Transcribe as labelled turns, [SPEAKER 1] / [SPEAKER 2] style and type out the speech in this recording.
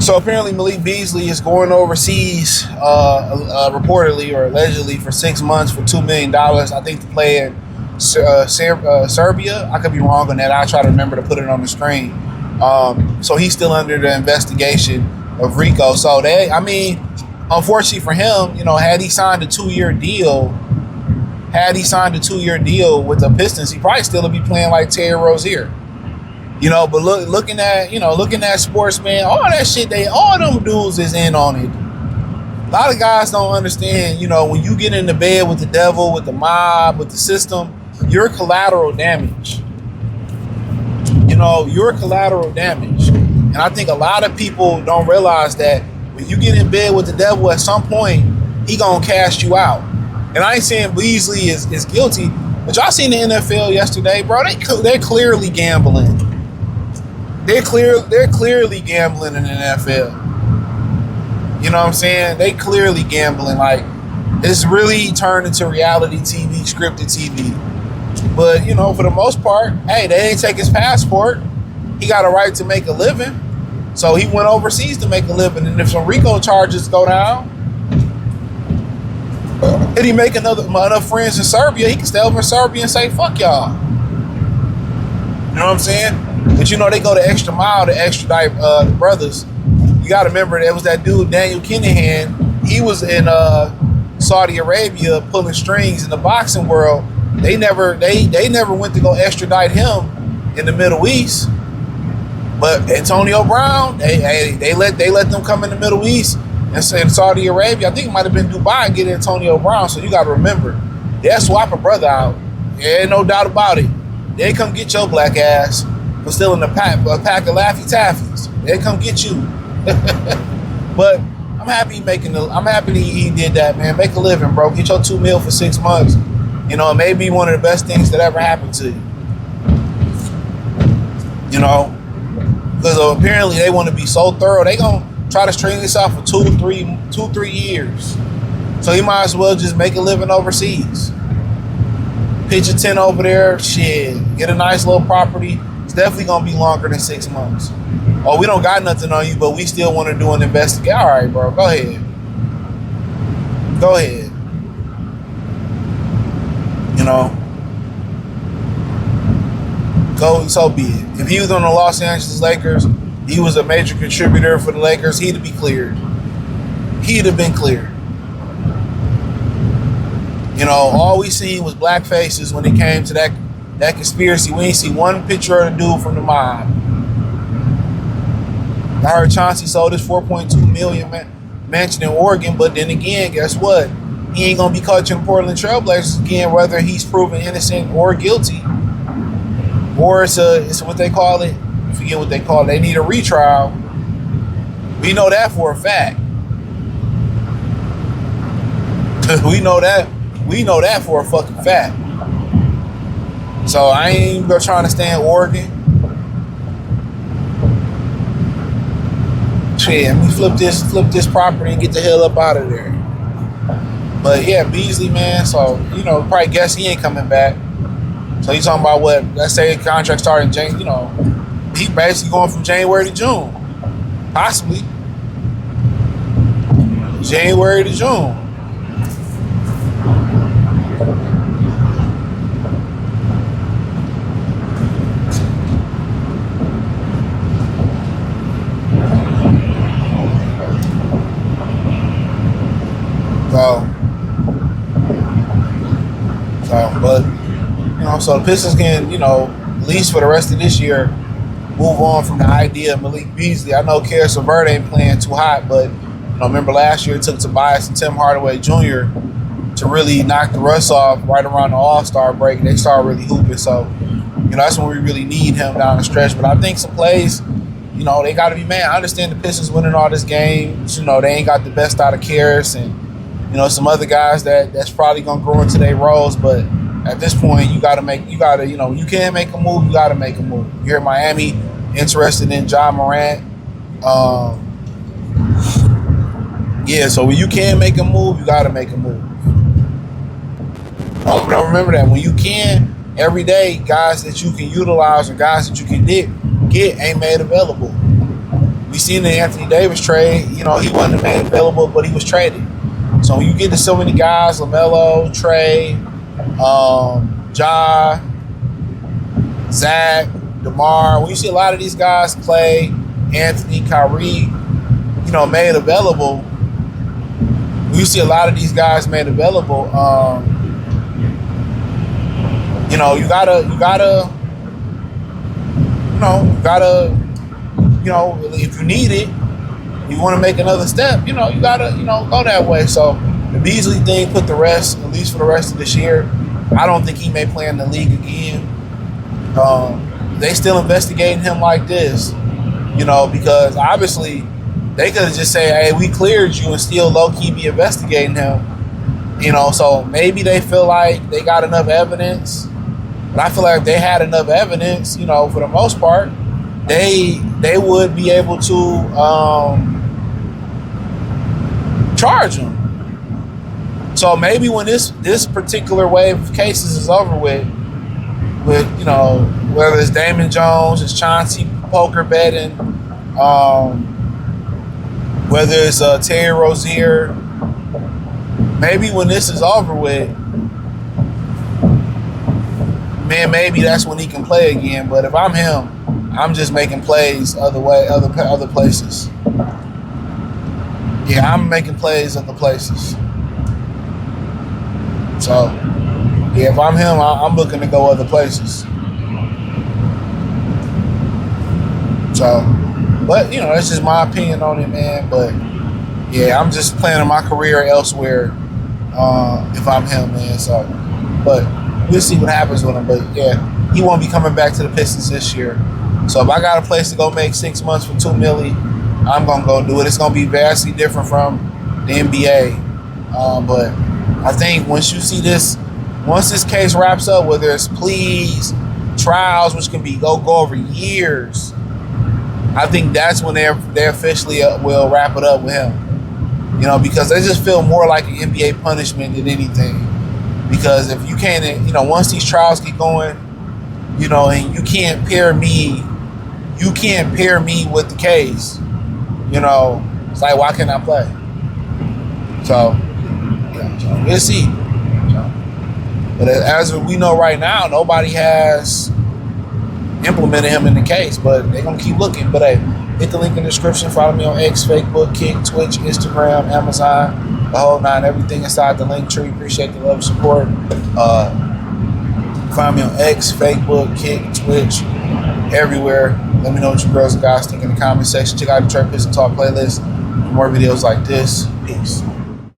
[SPEAKER 1] So apparently Malik Beasley is going overseas, reportedly or allegedly, for 6 months for $2 million. I think to play in Serbia. I could be wrong on that. I'll try to remember to put it on the screen. So he's still under the investigation of RICO. So unfortunately for him, had he signed a 2-year deal, with the Pistons, he probably still would be playing like Terry Rozier. But looking at sports, man, all that shit, all them dudes is in on it. A lot of guys don't understand, when you get into bed with the devil, with the mob, with the system, you're collateral damage. You're collateral damage. And I think a lot of people don't realize that when you get in bed with the devil, at some point, he gonna cast you out. And I ain't saying Beasley is guilty, but y'all seen the NFL yesterday, bro. They're clearly gambling. They're clearly gambling in the NFL. You know what I'm saying? They clearly gambling. Like, it's really turned into reality TV, scripted TV. But, for the most part, hey, they ain't take his passport. He got a right to make a living. So he went overseas to make a living. And if some RICO charges go down, and he make enough friends in Serbia, he can stay over in Serbia and say, fuck y'all. You know what I'm saying? But they go the extra mile to extradite the brothers. You got to remember, there was that dude, Daniel Kinahan. He was in Saudi Arabia pulling strings in the boxing world. They never went to go extradite him in the Middle East. But Antonio Brown, they let them come in the Middle East and say in Saudi Arabia. I think it might have been Dubai and get Antonio Brown. So you got to remember, they'll swap a brother out. There ain't no doubt about it. They come get your black ass for stealing a pack of Laffy Taffies. They come get you. But I'm happy he did that, man. Make a living, bro. Get your $2 million for 6 months. It may be one of the best things that ever happened to you. Because apparently they want to be so thorough. They gonna try to string this out for 2-3 years. So you might as well just make a living overseas. Pitch a tent over there, shit. Get a nice little property. It's definitely gonna be longer than 6 months. Oh, we don't got nothing on you, but we still want to do an investigation. All right, bro, go ahead. Go, so be it. If he was on the Los Angeles Lakers, he was a major contributor for the Lakers, he'd have been cleared. All we seen was black faces when it came to that conspiracy. We ain't see one picture of the dude from the mob. I heard Chauncey sold his $4.2 million mansion in Oregon, but then again, guess what? He ain't gonna be coaching Portland Trailblazers again, whether he's proven innocent or guilty. Or it's what they call it. I forget what they call it. They need a retrial. We know that for a fact. We know that for a fucking fact. So I ain't even gonna try to stay in Oregon. Shit, we flip this property and get the hell up out of there. But yeah, Beasley, man. So probably guess he ain't coming back. So you talking about what? Let's say the contract started in January. He basically going from January to June, possibly January to June. But so the Pistons can, at least for the rest of this year, move on from the idea of Malik Beasley. I know Karis LeVert ain't playing too hot, but remember last year it took Tobias and Tim Hardaway Jr. to really knock the rust off right around the All-Star break. They started really hooping, so that's when we really need him down the stretch. But I think some plays, they got to be man. I understand the Pistons winning all this games. They ain't got the best out of Karis and some other guys that's probably gonna grow into their roles, but at this point, you can't make a move, you gotta make a move. You hear Miami interested in Ja Morant. So when you can make a move, you gotta make a move. Don't remember that. When you can, every day, guys that you can utilize or guys that you can get ain't made available. We seen the Anthony Davis trade. You know, he wasn't made available, but he was traded. So when you get to so many guys, LaMelo, Trey, Ja, Zach, DeMar, when you see a lot of these guys, Clay, Anthony, Kyrie, you know, made available. When you see a lot of these guys made available, you know, you gotta, if you need it, you want to make another step, you know, you gotta, go that way. So the Beasley thing put the rest, at least for the rest of this year. I don't think he may play in the league again. They still investigating him like this, you know, because obviously they could have just said, hey, we cleared you, and still low-key be investigating him, you know. So maybe they feel like they got enough evidence. But I feel like if they had enough evidence, you know, for the most part, they would be able to charge him. So maybe when this particular wave of cases is over with, you know, whether it's Damon Jones, it's Chauncey poker betting, whether it's Terry Rozier, maybe when this is over with, man, maybe that's when he can play again. But if I'm him, I'm just making plays other places. Yeah, I'm making plays other places. So, yeah, if I'm him, I'm looking to go other places. So, but, you know, that's just my opinion on it, man. But, yeah, I'm just planning my career elsewhere if I'm him, man. So, but we'll see what happens with him. But, yeah, he won't be coming back to the Pistons this year. So if I got a place to go make 6 months for $2 million, I'm going to go do it. It's going to be vastly different from the NBA. But I think once you see this, once this case wraps up, whether it's pleas, trials, which can be go over years, I think that's when they officially will wrap it up with him. You know, because they just feel more like an NBA punishment than anything. Because if you can't, you know, once these trials get going, you know, and you can't pair me with the case, you know, it's like, why can't I play? So, yeah, so we'll see. So, but as we know right now, nobody has implemented him in the case, but they're going to keep looking. But hey, hit the link in the description. Follow me on X, Facebook, Kick, Twitch, Instagram, Amazon, the whole nine, everything inside the link tree. Appreciate the love and support. Find me on X, Facebook, Kick, Twitch, everywhere. Let me know what you girls and guys think in the comment section. Check out the Trey Pistons Talk playlist for more videos like this. Peace.